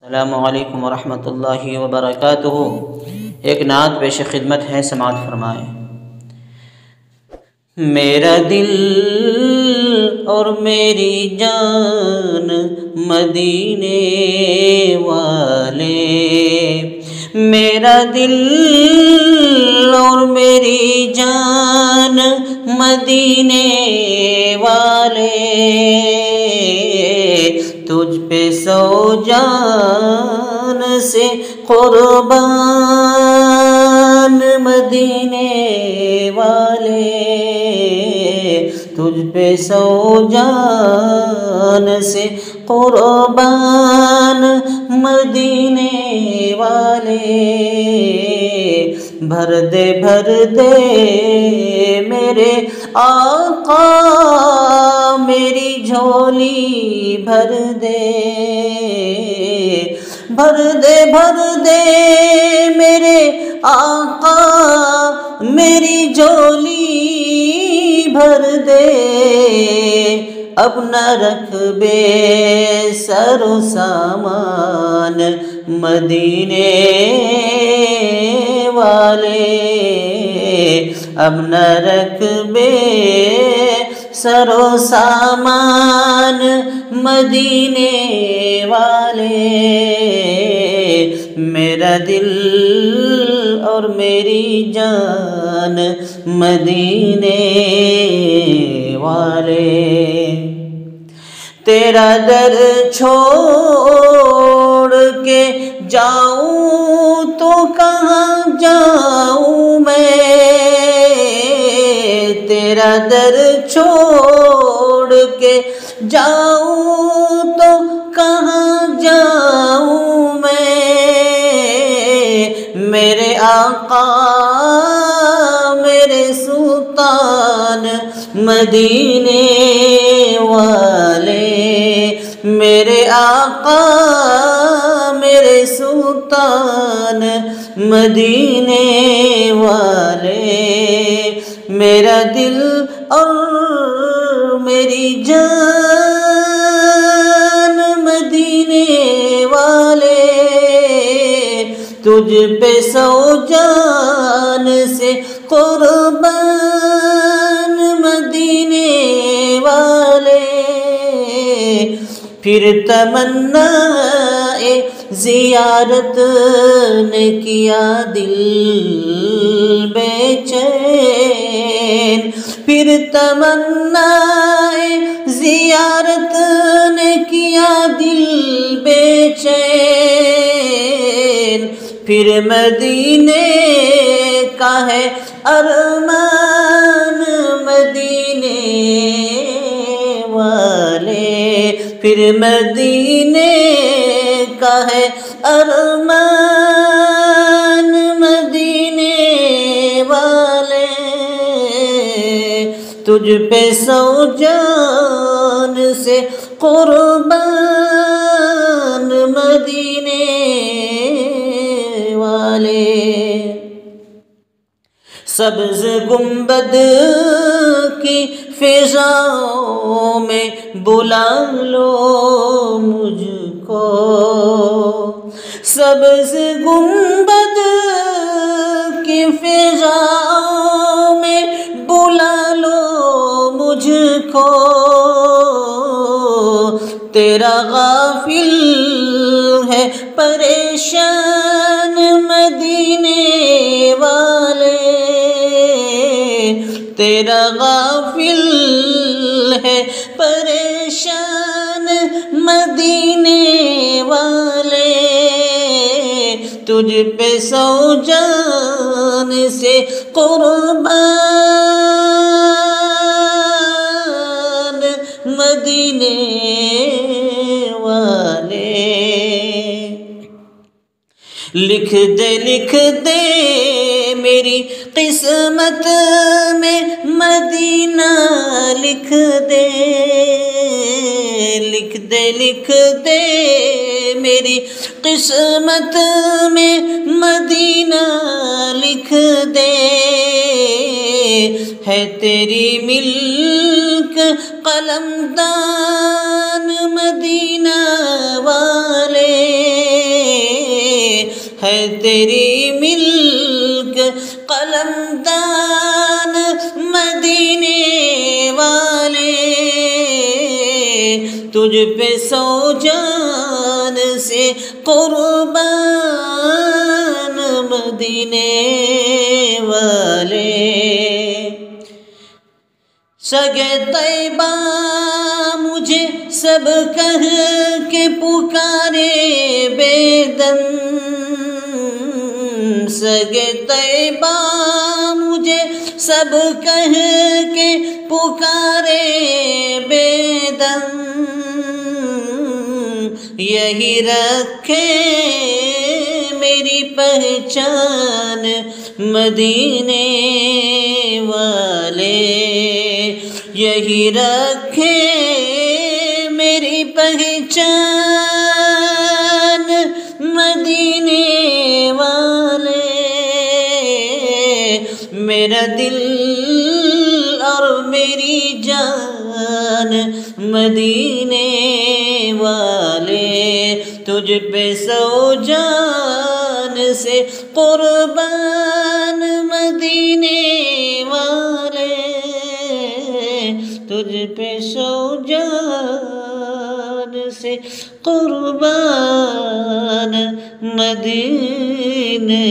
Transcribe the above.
السلام علیکم ورحمۃ اللہ وبرکاتہ۔ ایک نعت پیش خدمت ہے، سماعت فرمائیں۔ میرا دل اور میری جان مدینے والے، میرا دل اور میری جان مدینے والے، تجھ پہ سو جان سے قربان مدینے والے، تجھ پہ سو جان سے قربان مدینے والے۔ بھر دے میرے آقا میری جھولی، بھر دے میرے آقا میری جھولی، بھر دے۔ اب نہ رکھ بے سر و سامان مدینے والے، اب نہ رکھ بے سر و سامان مدینے والے۔ میرا دل اور میری جان مدینے والے، تیرا در چھوڑ کے جاؤں تو کہاں جاؤں میں، تیرا در چھوڑ کے جاؤں تو کہاں جاؤں میں، میرے آقا میرے سلطان مدینے والے، میرے آقا میرے سلطان مدینے والے، میرا دل اور میری جان مدینے والے، تجھ پہ سو جان سے قربان مدینے والے۔ پھر تمنا زیارت نے کیا دل بے چین، پھر تمنا زیارت نے کیا دل بے چین، پھر مدینے کا ہے ارمان مدینے والے، پھر مدینے کا ہے ارمان مدینے والے، تجھ پہ سو جان سے قربان مدینے والے۔ سبز گنبد کی فضاؤں میں بلا لو مجھ کو، سبز گنبد کی فضاؤں میں بلا لو مجھ کو، تیرا غافل ہے پریشان مدینے والے، تیرا غافل ہے پریشان مدینے والے، تجھ پہ سو جان سے قربان مدینے والے۔ لکھ دے میری قسمت میں مدینہ، لکھ دے میری قسمت میں مدینہ، لکھ دے۔ ہے تیری ملک قلم دان مدینہ والے، ہے تیری ملک قلمدان مدینے والے، تجھ پہ سو جان سے قربان مدینے والے۔ سگے طیبہ مجھے سب کہہ کے پکارے بے دم، سگے طیبہ مجھے سب کہہ کے پکارے بے دم، یہی رکھے میری پہچان مدینے والے، یہی رکھے میری پہچان مدینے والے۔ میرا دل اور میری جان مدینے والے، تجھ پہ سو جان سے قربان مدینے والے، تجھ پہ سو جان سے قربان مدینے